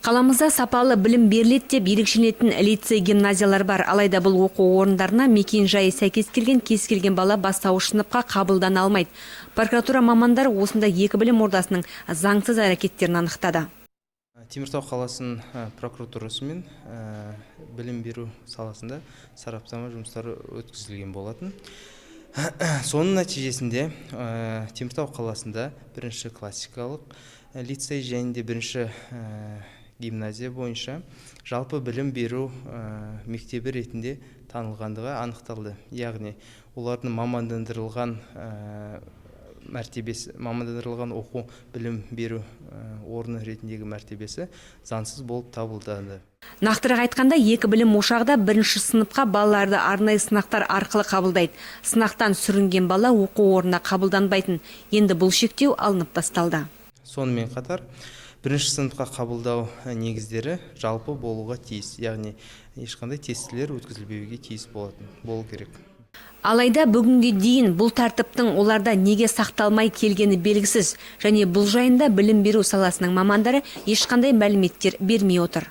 Қаламызда сапалы білім беріледі деп ерекшеленетін лицей гимназиялар бар. Алайда бұл оқу орындарына мекен жайы сәйкес келген кез келген бала бастауыш сыныпқа қабылдана алмайды. Прокуратура мамандары осында екі білім ордасының заңсыз әрекеттерін анықтады. Теміртау қаласының прокуратурасымен білім беру саласында сараптама жұмыстары өткізілген болатын. Соның нәтижесінде Теміртау қаласында бірінші классикалық лицей және де бірінші гимназия бойынша жалпы білім беру мектебі ретінде танылғандығы анықталды. Яғни олардың мамандандырылған оқу білім беру орны ретіндегі мәртебесі заңсыз болып табылды. Нақтырақ айтқанда, екі білім ошағында бірінші сыныпқа балаларды арнайы сынақтар арқылы қабылдайды. Сынақтан сүрінген бала оқу орнына қабылданбайтын. Енді бұл шектеу алынып тасталды. Сонымен қатар бірінші сыныпқа қабылдау негіздері жалпы болуға тиіс, яғни ешқандай тестілер өткізілбеуге тиіс болу керек. Алайда бүгінге дейін бұл тәртіптің оларда неге сақталмай келгені белгісіз, және бұл жайында білім беру саласының мамандары ешқандай мәліметтер бермей отыр.